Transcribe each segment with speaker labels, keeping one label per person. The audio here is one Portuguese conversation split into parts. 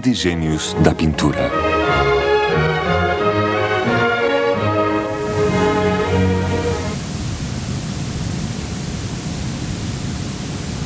Speaker 1: grandes gênios da pintura.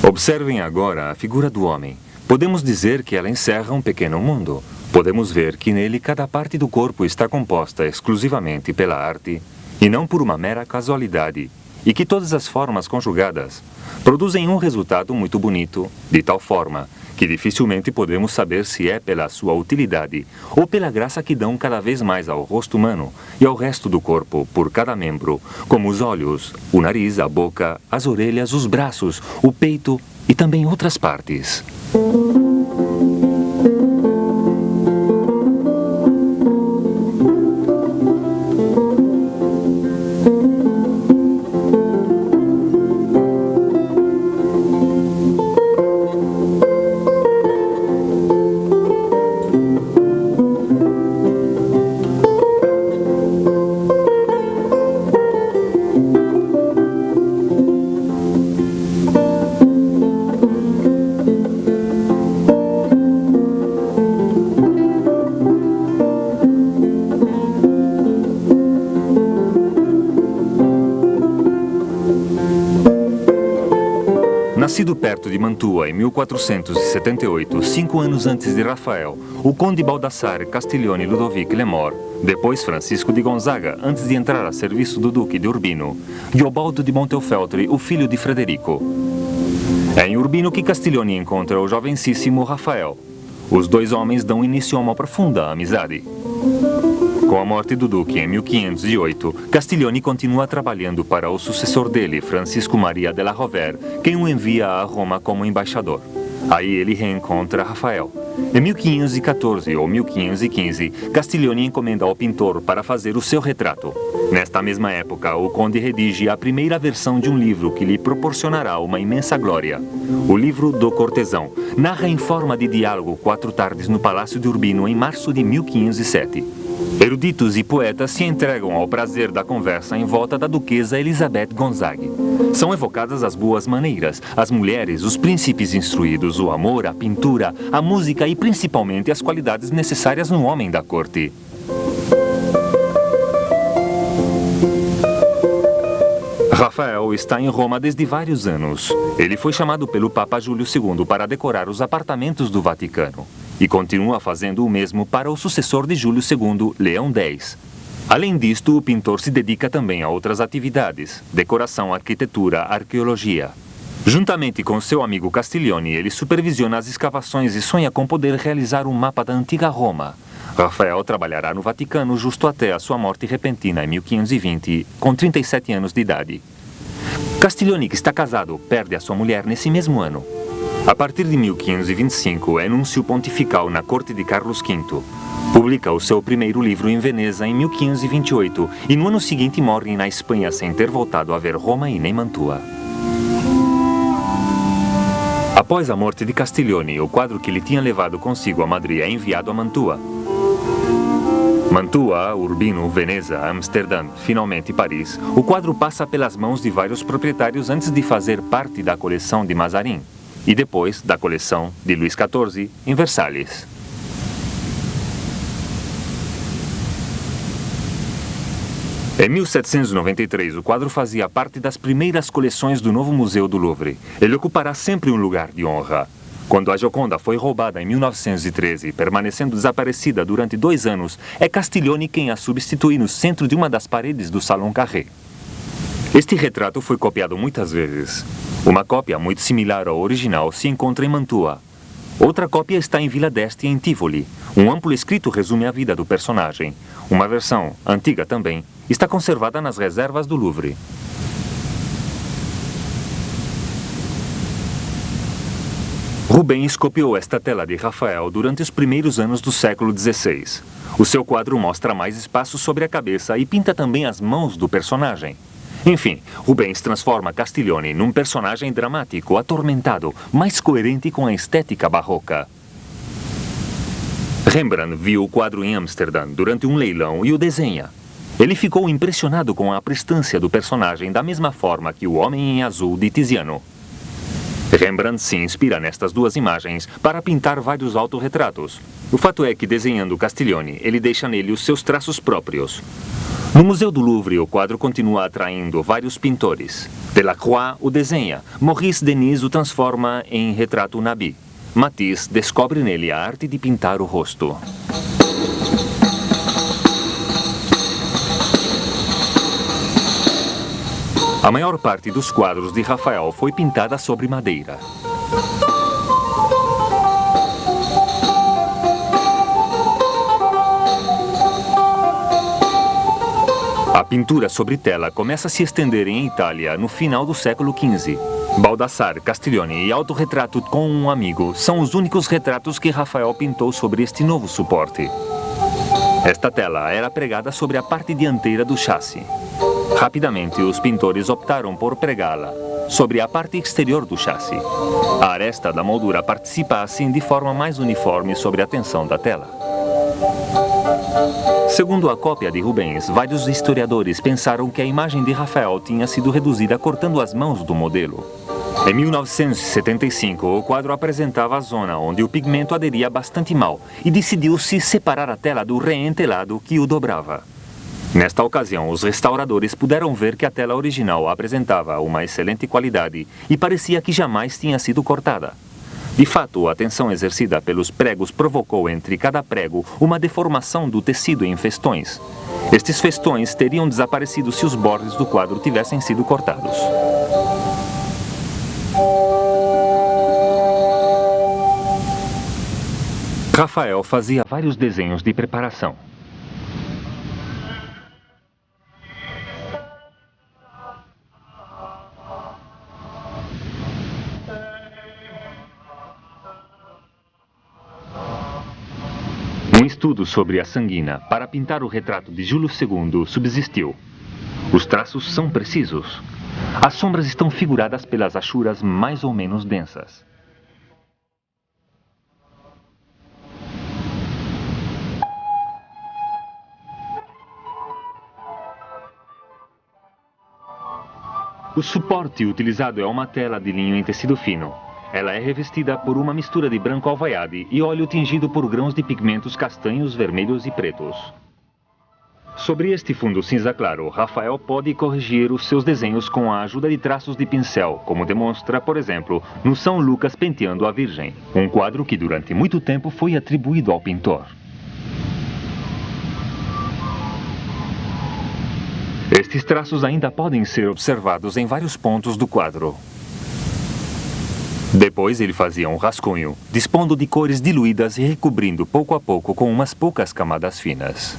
Speaker 1: Observem agora a figura do homem. Podemos dizer que ela encerra um pequeno mundo. Podemos ver que nele cada parte do corpo está composta exclusivamente pela arte e não por uma mera casualidade, e que todas as formas conjugadas produzem um resultado muito bonito, de tal forma que dificilmente podemos saber se é pela sua utilidade ou pela graça que dão cada vez mais ao rosto humano e ao resto do corpo por cada membro, como os olhos, o nariz, a boca, as orelhas, os braços, o peito e também outras partes. Nascido perto de Mantua em 1478, 5 anos antes de Rafael, o conde Baldassare Castiglione Ludovic Lemort, depois Francisco de Gonzaga, antes de entrar a serviço do duque de Urbino, e Ubaldo de Montefeltro, o filho de Frederico. É em Urbino que Castiglione encontra o jovencíssimo Rafael. Os dois homens dão início a uma profunda amizade. Com a morte do duque em 1508, Castiglione continua trabalhando para o sucessor dele, Francisco Maria de la Rovere, quem o envia a Roma como embaixador. Aí ele reencontra Rafael. Em 1514 ou 1515, Castiglione encomenda ao pintor para fazer o seu retrato. Nesta mesma época, o conde redige a primeira versão de um livro que lhe proporcionará uma imensa glória. O livro do Cortesão narra em forma de diálogo 4 tardes no Palácio de Urbino em março de 1507. Eruditos e poetas se entregam ao prazer da conversa em volta da duquesa Elizabeth Gonzague. São evocadas as boas maneiras, as mulheres, os príncipes instruídos, o amor, a pintura, a música e principalmente as qualidades necessárias no homem da corte. Rafael está em Roma desde vários anos. Ele foi chamado pelo Papa Júlio II para decorar os apartamentos do Vaticano. E continua fazendo o mesmo para o sucessor de Júlio II, Leão X. Além disto, o pintor se dedica também a outras atividades: decoração, arquitetura, arqueologia. Juntamente com seu amigo Castiglione, ele supervisiona as escavações e sonha com poder realizar um mapa da antiga Roma. Rafael trabalhará no Vaticano justo até a sua morte repentina em 1520, com 37 anos de idade. Castiglione, que está casado, perde a sua mulher nesse mesmo ano. A partir de 1525, é núncio pontifical na corte de Carlos V. Publica o seu primeiro livro em Veneza em 1528 e no ano seguinte morre na Espanha sem ter voltado a ver Roma e nem Mantua. Após a morte de Castiglione, o quadro que ele tinha levado consigo a Madrid é enviado a Mantua. Mantua, Urbino, Veneza, Amsterdã, finalmente Paris, o quadro passa pelas mãos de vários proprietários antes de fazer parte da coleção de Mazarin. E depois da coleção de Luís XIV em Versalhes. Em 1793, o quadro fazia parte das primeiras coleções do novo Museu do Louvre. Ele ocupará sempre um lugar de honra. Quando a Gioconda foi roubada em 1913, permanecendo desaparecida durante 2 anos, é Castiglione quem a substitui no centro de uma das paredes do Salão Carré. Este retrato foi copiado muitas vezes. Uma cópia muito similar ao original se encontra em Mantua. Outra cópia está em Vila d'Este, em Tivoli. Um amplo escrito resume a vida do personagem. Uma versão, antiga também, está conservada nas reservas do Louvre. Rubens copiou esta tela de Rafael durante os primeiros anos do século XVI. O seu quadro mostra mais espaço sobre a cabeça e pinta também as mãos do personagem. Enfim, Rubens transforma Castiglione num personagem dramático, atormentado, mais coerente com a estética barroca. Rembrandt viu o quadro em Amsterdã durante um leilão e o desenha. Ele ficou impressionado com a prestância do personagem da mesma forma que o Homem em Azul de Tiziano. Rembrandt se inspira nestas duas imagens para pintar vários autorretratos. O fato é que, desenhando Castiglione, ele deixa nele os seus traços próprios. No Museu do Louvre, o quadro continua atraindo vários pintores. Delacroix o desenha, Maurice Denis o transforma em retrato nabi. Matisse descobre nele a arte de pintar o rosto. A maior parte dos quadros de Rafael foi pintada sobre madeira. A pintura sobre tela começa a se estender em Itália no final do século XV. Baldassare, Castiglione e Autorretrato com um Amigo são os únicos retratos que Rafael pintou sobre este novo suporte. Esta tela era pregada sobre a parte dianteira do chassi. Rapidamente, os pintores optaram por pregá-la sobre a parte exterior do chassi. A aresta da moldura participa assim de forma mais uniforme sobre a tensão da tela. Segundo a cópia de Rubens, vários historiadores pensaram que a imagem de Rafael tinha sido reduzida cortando as mãos do modelo. Em 1975, o quadro apresentava a zona onde o pigmento aderia bastante mal e decidiu-se separar a tela do reentelado que o dobrava. Nesta ocasião, os restauradores puderam ver que a tela original apresentava uma excelente qualidade e parecia que jamais tinha sido cortada. De fato, a tensão exercida pelos pregos provocou entre cada prego uma deformação do tecido em festões. Estes festões teriam desaparecido se os bordes do quadro tivessem sido cortados. Rafael fazia vários desenhos de preparação. Um estudo sobre a sanguina para pintar o retrato de Júlio II subsistiu. Os traços são precisos. As sombras estão figuradas pelas achuras mais ou menos densas. O suporte utilizado é uma tela de linho em tecido fino. Ela é revestida por uma mistura de branco alvaiade e óleo tingido por grãos de pigmentos castanhos, vermelhos e pretos. Sobre este fundo cinza claro, Rafael pode corrigir os seus desenhos com a ajuda de traços de pincel, como demonstra, por exemplo, no São Lucas penteando a Virgem, um quadro que durante muito tempo foi atribuído ao pintor. Estes traços ainda podem ser observados em vários pontos do quadro. Depois ele fazia um rascunho, dispondo de cores diluídas e recobrindo pouco a pouco com umas poucas camadas finas.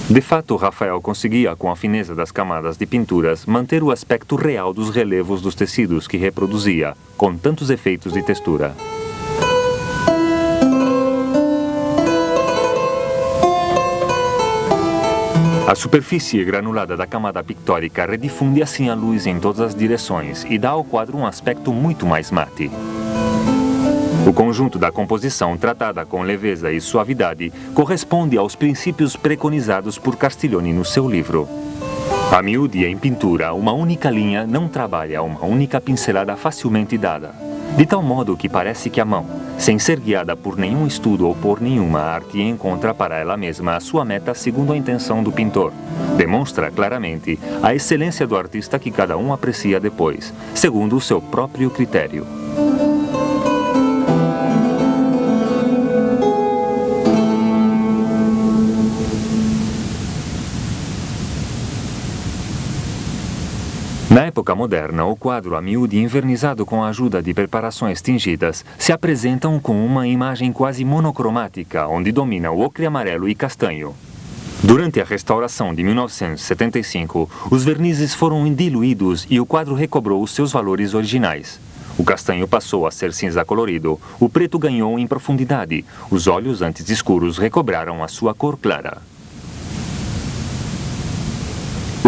Speaker 1: De fato, Rafael conseguia, com a fineza das camadas de pinturas, manter o aspecto real dos relevos dos tecidos que reproduzia, com tantos efeitos de textura. A superfície granulada da camada pictórica redifunde assim a luz em todas as direções e dá ao quadro um aspecto muito mais mate. O conjunto da composição, tratada com leveza e suavidade, corresponde aos princípios preconizados por Castiglione no seu livro. A miúde em pintura, uma única linha não trabalha uma única pincelada facilmente dada, de tal modo que parece que a mão, sem ser guiada por nenhum estudo ou por nenhuma arte, encontra para ela mesma a sua meta segundo a intenção do pintor. Demonstra claramente a excelência do artista que cada um aprecia depois, segundo o seu próprio critério. Na época moderna, o quadro a miúde envernizado com a ajuda de preparações tingidas se apresentam com uma imagem quase monocromática, onde domina o ocre amarelo e castanho. Durante a restauração de 1975, os vernizes foram diluídos e o quadro recobrou os seus valores originais. O castanho passou a ser cinza colorido, o preto ganhou em profundidade, os olhos antes escuros recobraram a sua cor clara.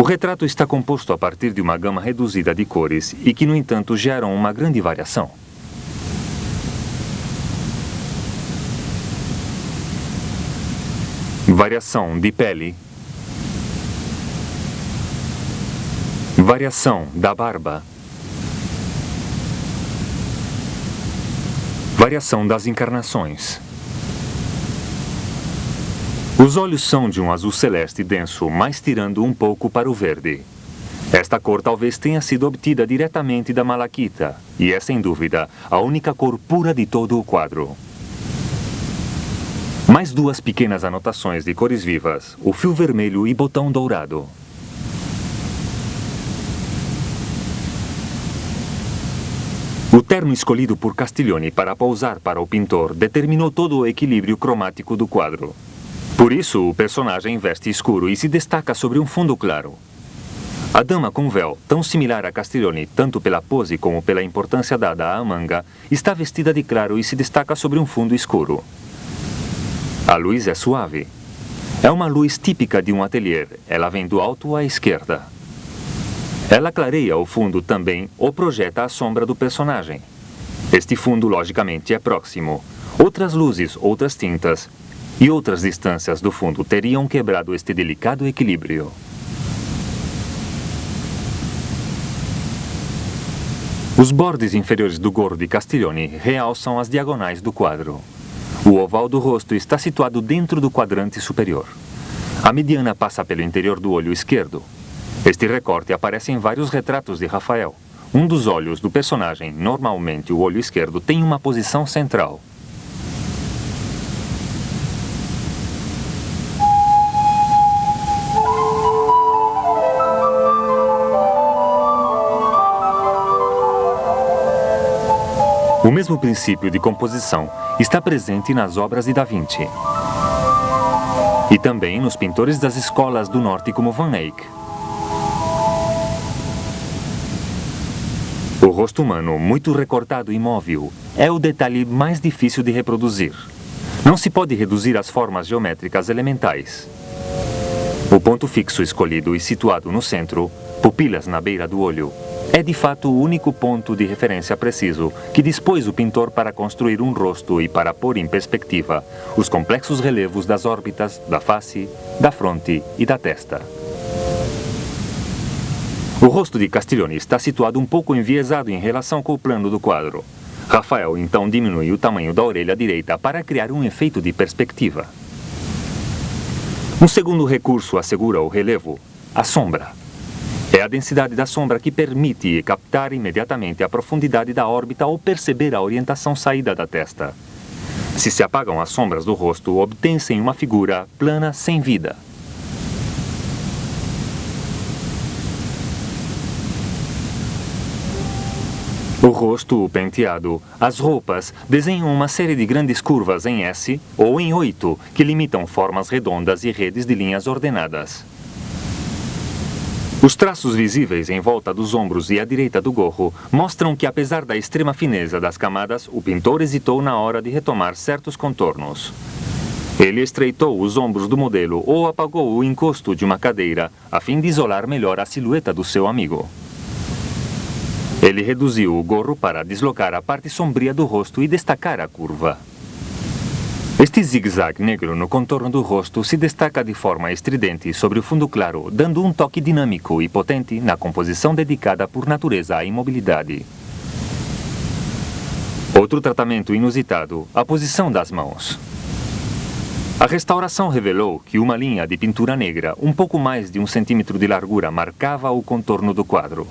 Speaker 1: O retrato está composto a partir de uma gama reduzida de cores e que, no entanto, geram uma grande variação. Variação de pele. Variação da barba. Variação das encarnações. Os olhos são de um azul celeste denso, mas tirando um pouco para o verde. Esta cor talvez tenha sido obtida diretamente da malaquita, e é sem dúvida a única cor pura de todo o quadro. Mais duas pequenas anotações de cores vivas, o fio vermelho e botão dourado. O terno escolhido por Castiglioni para pousar para o pintor determinou todo o equilíbrio cromático do quadro. Por isso, o personagem veste escuro e se destaca sobre um fundo claro. A dama com véu, tão similar a Castiglioni tanto pela pose como pela importância dada à manga, está vestida de claro e se destaca sobre um fundo escuro. A luz é suave. É uma luz típica de um ateliê. Ela vem do alto à esquerda. Ela clareia o fundo também ou projeta a sombra do personagem. Este fundo, logicamente, é próximo. Outras luzes, outras tintas e outras distâncias do fundo teriam quebrado este delicado equilíbrio. Os bordes inferiores do gorro de Castiglioni realçam as diagonais do quadro. O oval do rosto está situado dentro do quadrante superior. A mediana passa pelo interior do olho esquerdo. Este recorte aparece em vários retratos de Rafael. Um dos olhos do personagem, normalmente o olho esquerdo, tem uma posição central. O mesmo princípio de composição está presente nas obras de Da Vinci e também nos pintores das escolas do norte como Van Eyck. O rosto humano, muito recortado e móvel, é o detalhe mais difícil de reproduzir. Não se pode reduzir às formas geométricas elementais. O ponto fixo escolhido e situado no centro, pupilas na beira do olho, é de fato o único ponto de referência preciso que dispôs o pintor para construir um rosto e para pôr em perspectiva os complexos relevos das órbitas, da face, da fronte e da testa. O rosto de Castiglioni está situado um pouco enviesado em relação com o plano do quadro. Rafael então diminui o tamanho da orelha direita para criar um efeito de perspectiva. Um segundo recurso assegura o relevo, a sombra. É a densidade da sombra que permite captar imediatamente a profundidade da órbita ou perceber a orientação saída da testa. Se se apagam as sombras do rosto, obtém-se uma figura plana sem vida. O rosto, o penteado, as roupas desenham uma série de grandes curvas em S ou em 8 que limitam formas redondas e redes de linhas ordenadas. Os traços visíveis em volta dos ombros e à direita do gorro mostram que, apesar da extrema fineza das camadas, o pintor hesitou na hora de retomar certos contornos. Ele estreitou os ombros do modelo ou apagou o encosto de uma cadeira, a fim de isolar melhor a silhueta do seu amigo. Ele reduziu o gorro para deslocar a parte sombria do rosto e destacar a curva. Este zigue-zague negro no contorno do rosto se destaca de forma estridente sobre o fundo claro, dando um toque dinâmico e potente na composição dedicada por natureza à imobilidade. Outro tratamento inusitado, a posição das mãos. A restauração revelou que uma linha de pintura negra, um pouco mais de 1 centímetro de largura, marcava o contorno do quadro.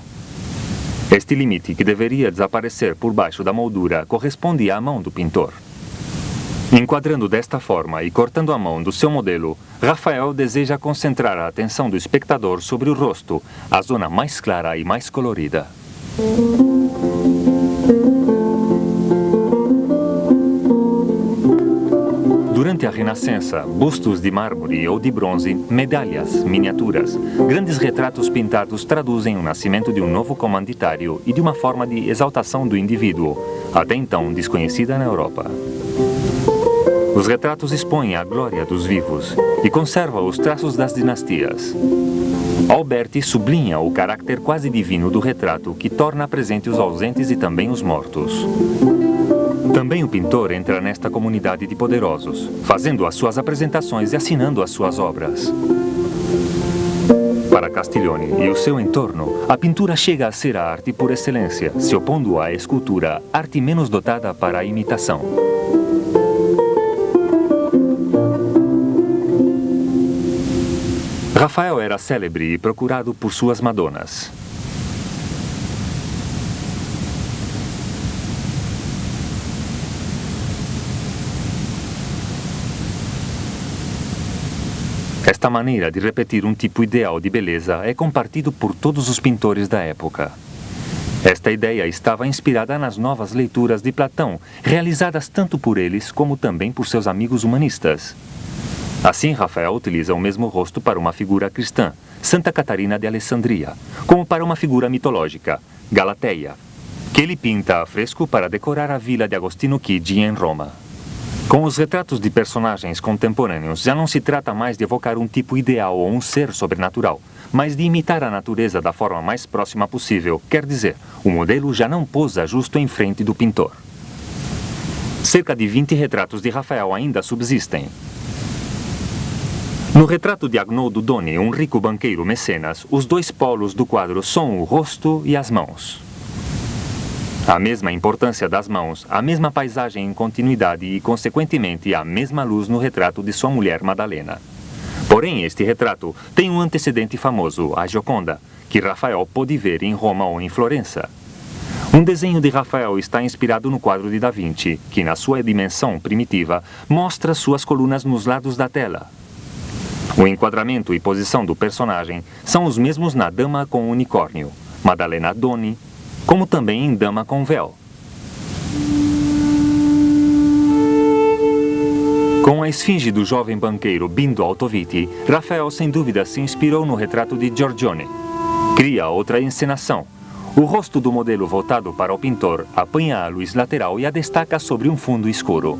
Speaker 1: Este limite, que deveria desaparecer por baixo da moldura, corresponde à mão do pintor. Enquadrando desta forma e cortando a mão do seu modelo, Rafael deseja concentrar a atenção do espectador sobre o rosto, a zona mais clara e mais colorida. Durante a Renascença, bustos de mármore ou de bronze, medalhas, miniaturas, grandes retratos pintados traduzem o nascimento de um novo comanditário e de uma forma de exaltação do indivíduo, até então desconhecida na Europa. Os retratos expõem a glória dos vivos e conservam os traços das dinastias. Alberti sublinha o caráter quase divino do retrato, que torna presente os ausentes e também os mortos. Também o pintor entra nesta comunidade de poderosos, fazendo as suas apresentações e assinando as suas obras. Para Castiglioni e o seu entorno, a pintura chega a ser a arte por excelência, se opondo à escultura, arte menos dotada para a imitação. Rafael era célebre e procurado por suas Madonas. Esta maneira de repetir um tipo ideal de beleza é compartido por todos os pintores da época. Esta ideia estava inspirada nas novas leituras de Platão, realizadas tanto por eles como também por seus amigos humanistas. Assim, Rafael utiliza o mesmo rosto para uma figura cristã, Santa Catarina de Alessandria, como para uma figura mitológica, Galateia, que ele pinta a fresco para decorar a vila de Agostino Chigi em Roma. Com os retratos de personagens contemporâneos, já não se trata mais de evocar um tipo ideal ou um ser sobrenatural, mas de imitar a natureza da forma mais próxima possível, quer dizer, o modelo já não posa justo em frente do pintor. Cerca de 20 retratos de Rafael ainda subsistem. No retrato de Agnoldo Doni, um rico banqueiro mecenas, os dois polos do quadro são o rosto e as mãos. A mesma importância das mãos, a mesma paisagem em continuidade e, consequentemente, a mesma luz no retrato de sua mulher Madalena. Porém, este retrato tem um antecedente famoso, a Gioconda, que Rafael pôde ver em Roma ou em Florença. Um desenho de Rafael está inspirado no quadro de Da Vinci, que, na sua dimensão primitiva, mostra suas colunas nos lados da tela. O enquadramento e posição do personagem são os mesmos na Dama com Unicórnio, Madalena Doni, como também em Dama com Véu. Com a esfinge do jovem banqueiro Bindo Altoviti, Rafael sem dúvida se inspirou no retrato de Giorgione. Cria outra encenação. O rosto do modelo voltado para o pintor apanha a luz lateral e a destaca sobre um fundo escuro.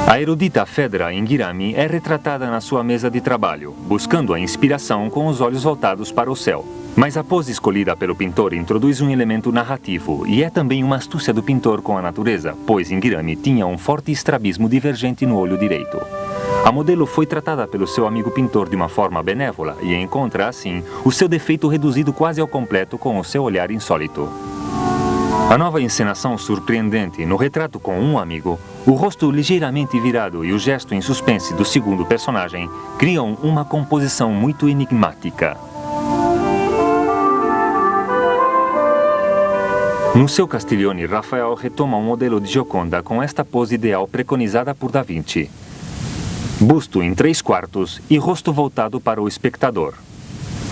Speaker 1: A erudita Fedra Inghirami é retratada na sua mesa de trabalho, buscando a inspiração com os olhos voltados para o céu. Mas a pose escolhida pelo pintor introduz um elemento narrativo e é também uma astúcia do pintor com a natureza, pois Inghirami tinha um forte estrabismo divergente no olho direito. A modelo foi tratada pelo seu amigo pintor de uma forma benévola e encontra, assim, o seu defeito reduzido quase ao completo com o seu olhar insólito. A nova encenação surpreendente no retrato com um amigo, o rosto ligeiramente virado e o gesto em suspense do segundo personagem criam uma composição muito enigmática. No seu Castiglioni, Rafael retoma um modelo de Gioconda com esta pose ideal preconizada por Da Vinci. Busto em 3/4 e rosto voltado para o espectador.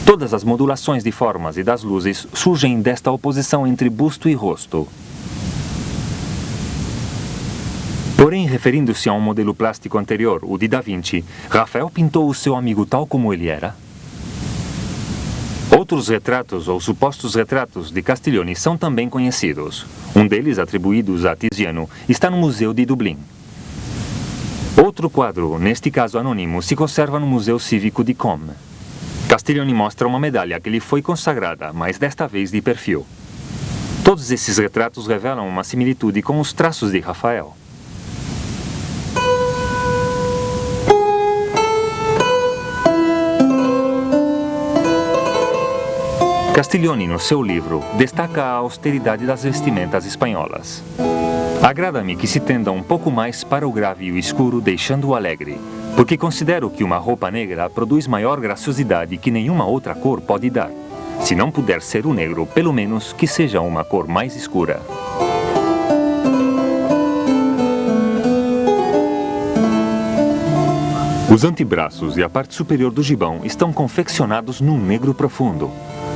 Speaker 1: Todas as modulações de formas e das luzes surgem desta oposição entre busto e rosto. Porém, referindo-se a um modelo plástico anterior, o de Da Vinci, Rafael pintou o seu amigo tal como ele era? Outros retratos ou supostos retratos de Castiglioni são também conhecidos. Um deles, atribuídos a Tiziano, está no Museu de Dublin. Outro quadro, neste caso anônimo, se conserva no Museu Cívico de Como. Castiglioni mostra uma medalha que lhe foi consagrada, mas desta vez de perfil. Todos esses retratos revelam uma similitude com os traços de Rafael. Castiglioni, no seu livro, destaca a austeridade das vestimentas espanholas. Agrada-me que se tenda um pouco mais para o grave e o escuro, deixando-o alegre, porque considero que uma roupa negra produz maior graciosidade que nenhuma outra cor pode dar. Se não puder ser o negro, pelo menos que seja uma cor mais escura. Os antebraços e a parte superior do gibão estão confeccionados num negro profundo,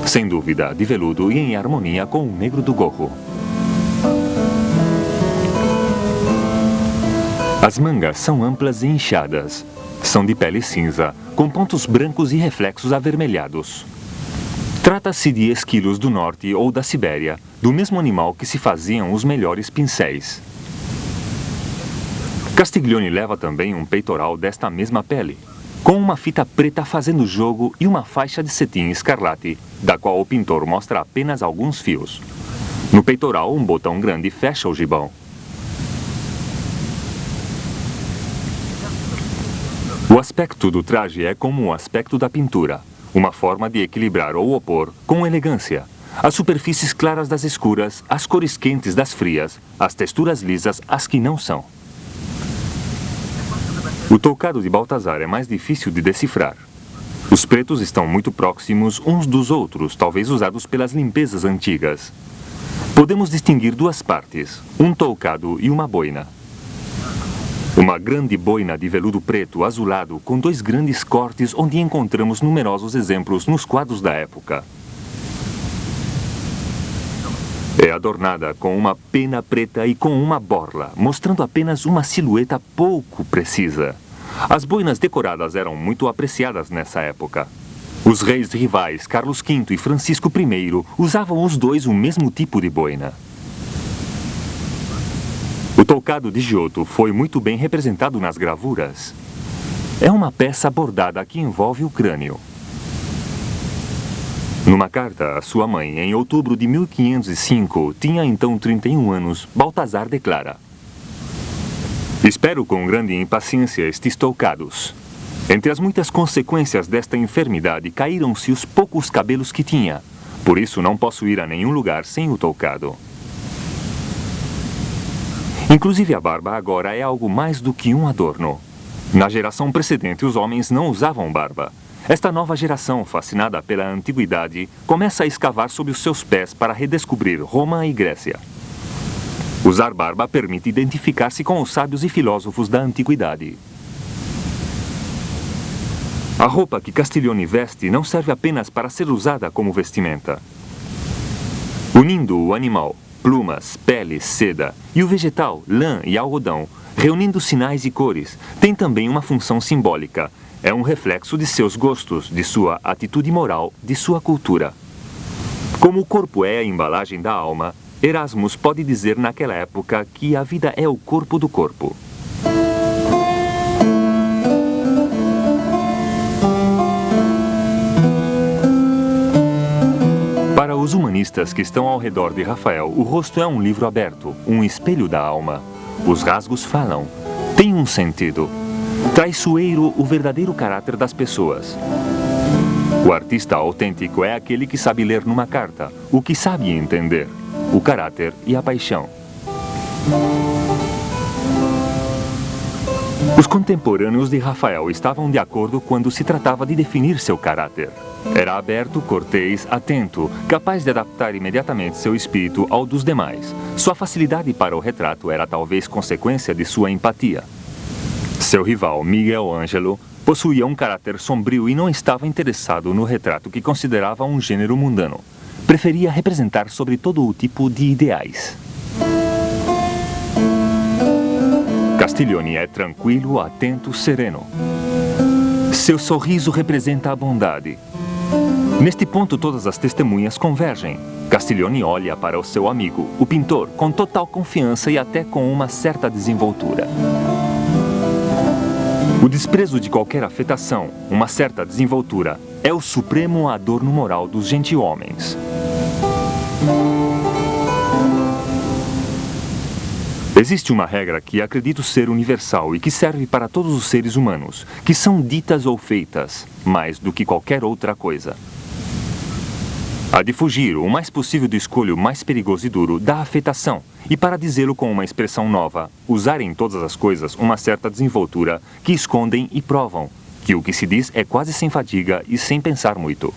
Speaker 1: sem dúvida de veludo e em harmonia com o negro do gorro. As mangas são amplas e inchadas. São de pele cinza, com pontos brancos e reflexos avermelhados. Trata-se de esquilos do norte ou da Sibéria, do mesmo animal que se faziam os melhores pincéis. Castiglioni leva também um peitoral desta mesma pele, com uma fita preta fazendo jogo e uma faixa de cetim escarlate, da qual o pintor mostra apenas alguns fios. No peitoral, um botão grande fecha o gibão. O aspecto do traje é como o aspecto da pintura, uma forma de equilibrar ou opor com elegância as superfícies claras das escuras, as cores quentes das frias, as texturas lisas, as que não são. O toucado de Baltazar é mais difícil de decifrar. Os pretos estão muito próximos uns dos outros, talvez usados pelas limpezas antigas. Podemos distinguir duas partes, um toucado e uma boina. Uma grande boina de veludo preto azulado com dois grandes cortes onde encontramos numerosos exemplos nos quadros da época. É adornada com uma pena preta e com uma borla, mostrando apenas uma silhueta pouco precisa. As boinas decoradas eram muito apreciadas nessa época. Os reis rivais Carlos V e Francisco I usavam os dois o mesmo tipo de boina. O toucado de Giotto foi muito bem representado nas gravuras. É uma peça bordada que envolve o crânio. Numa carta à sua mãe, em outubro de 1505, tinha então 31 anos, Baltazar declara: "Espero com grande impaciência estes toucados. Entre as muitas consequências desta enfermidade, caíram-se os poucos cabelos que tinha. Por isso não posso ir a nenhum lugar sem o toucado. Inclusive a barba agora é algo mais do que um adorno. Na geração precedente, os homens não usavam barba. Esta nova geração, fascinada pela antiguidade, começa a escavar sob os seus pés para redescobrir Roma e Grécia. Usar barba permite identificar-se com os sábios e filósofos da antiguidade. A roupa que Castiglione veste não serve apenas para ser usada como vestimenta. Unindo o animal, plumas, peles, seda, e o vegetal, lã e algodão, reunindo sinais e cores, tem também uma função simbólica. É um reflexo de seus gostos, de sua atitude moral, de sua cultura. Como o corpo é a embalagem da alma, Erasmus pode dizer naquela época que a vida é o corpo do corpo. Para os humanistas que estão ao redor de Rafael, o rosto é um livro aberto, um espelho da alma. Os rasgos falam, têm um sentido. Traiçoeiro o verdadeiro caráter das pessoas. O artista autêntico é aquele que sabe ler numa carta, o que sabe entender, o caráter e a paixão. Os contemporâneos de Rafael estavam de acordo quando se tratava de definir seu caráter. Era aberto, cortês, atento, capaz de adaptar imediatamente seu espírito ao dos demais. Sua facilidade para o retrato era talvez consequência de sua empatia. Seu rival, Miguel Ângelo, possuía um caráter sombrio e não estava interessado no retrato que considerava um gênero mundano. Preferia representar sobre todo o tipo de ideais. Castiglione é tranquilo, atento, sereno. Seu sorriso representa a bondade. Neste ponto, todas as testemunhas convergem. Castiglione olha para o seu amigo, o pintor, com total confiança e até com uma certa desenvoltura. O desprezo de qualquer afetação, uma certa desenvoltura, é o supremo adorno moral dos genti-homens. Existe uma regra que acredito ser universal e que serve para todos os seres humanos, que são ditas ou feitas, mais do que qualquer outra coisa. A de fugir o mais possível do escolho mais perigoso e duro da afetação, e para dizê-lo com uma expressão nova, usar em todas as coisas uma certa desenvoltura que escondem e provam que o que se diz é quase sem fadiga e sem pensar muito.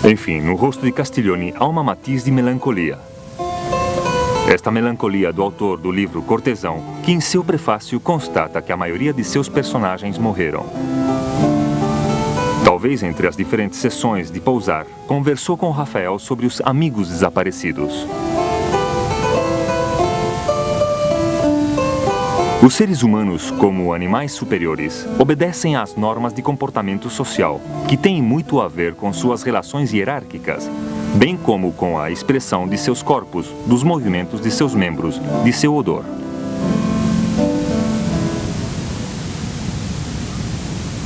Speaker 1: Enfim, no rosto de Castiglione há uma matiz de melancolia. Esta melancolia do autor do livro Cortesão, que em seu prefácio constata que a maioria de seus personagens morreram. Talvez entre as diferentes sessões de pousar, conversou com Rafael sobre os amigos desaparecidos. Os seres humanos, como animais superiores, obedecem às normas de comportamento social, que têm muito a ver com suas relações hierárquicas, bem como com a expressão de seus corpos, dos movimentos de seus membros, de seu odor.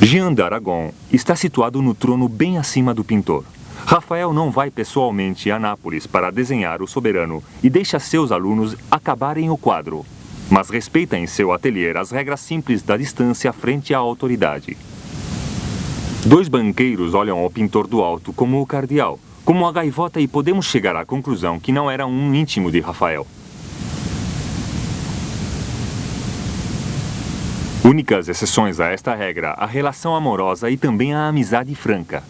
Speaker 1: Jean d'Aragon está situado no trono bem acima do pintor. Rafael não vai pessoalmente a Nápoles para desenhar o soberano e deixa seus alunos acabarem o quadro, mas respeita em seu ateliê as regras simples da distância frente à autoridade. Dois banqueiros olham ao pintor do alto como o cardeal, como a gaivota, e podemos chegar à conclusão que não era um íntimo de Rafael. Únicas exceções a esta regra, a relação amorosa e também a amizade franca.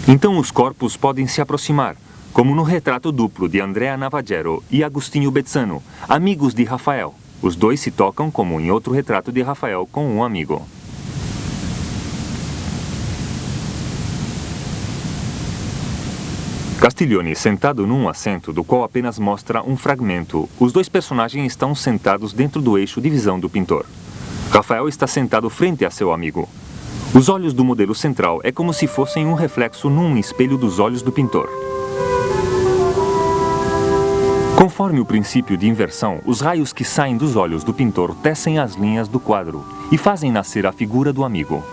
Speaker 1: Então os corpos podem se aproximar, como no retrato duplo de Andrea Navaggero e Agostinho Bezzano, amigos de Rafael. Os dois se tocam como em outro retrato de Rafael com um amigo. Castiglione sentado num assento do qual apenas mostra um fragmento. Os dois personagens estão sentados dentro do eixo de visão do pintor. Rafael está sentado frente a seu amigo. Os olhos do modelo central é como se fossem um reflexo num espelho dos olhos do pintor. Conforme o princípio de inversão, os raios que saem dos olhos do pintor tecem as linhas do quadro e fazem nascer a figura do amigo.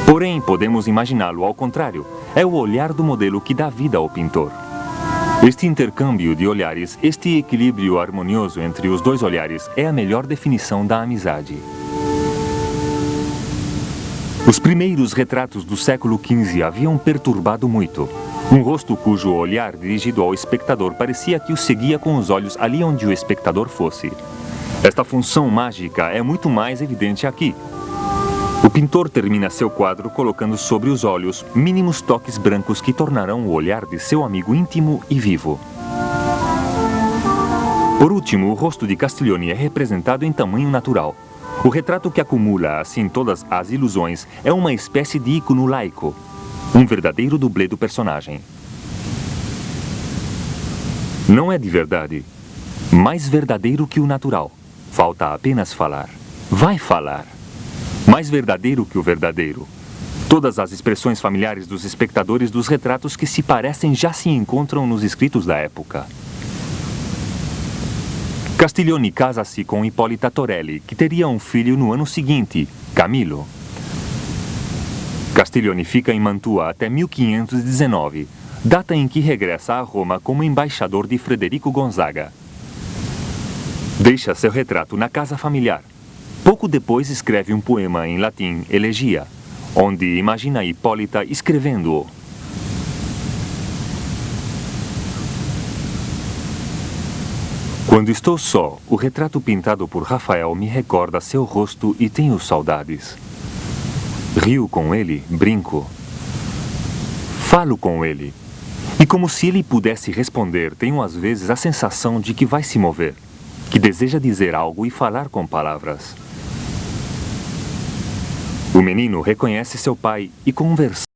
Speaker 1: Porém, podemos imaginá-lo ao contrário. É o olhar do modelo que dá vida ao pintor. Este intercâmbio de olhares, este equilíbrio harmonioso entre os dois olhares é a melhor definição da amizade. Os primeiros retratos do século XV haviam perturbado muito. Um rosto cujo olhar dirigido ao espectador parecia que o seguia com os olhos ali onde o espectador fosse. Esta função mágica é muito mais evidente aqui. O pintor termina seu quadro colocando sobre os olhos mínimos toques brancos que tornarão o olhar de seu amigo íntimo e vivo. Por último, o rosto de Castiglione é representado em tamanho natural. O retrato que acumula assim todas as ilusões é uma espécie de ícone laico, um verdadeiro dublê do personagem. Não é de verdade, mais verdadeiro que o natural. Falta apenas falar. Vai falar. Mais verdadeiro que o verdadeiro. Todas as expressões familiares dos espectadores dos retratos que se parecem já se encontram nos escritos da época. Castiglione casa-se com Ippolita Torelli, que teria um filho no ano seguinte, Camillo. Castiglione fica em Mantua até 1519, data em que regressa a Roma como embaixador de Frederico Gonzaga. Deixa seu retrato na casa familiar. Pouco depois escreve um poema em latim, Elegia, onde imagina Hipólita escrevendo-o. Quando estou só, o retrato pintado por Rafael me recorda seu rosto e tenho saudades. Rio com ele, brinco. Falo com ele. E como se ele pudesse responder, tenho às vezes a sensação de que vai se mover, que deseja dizer algo e falar com palavras. O menino reconhece seu pai e conversa.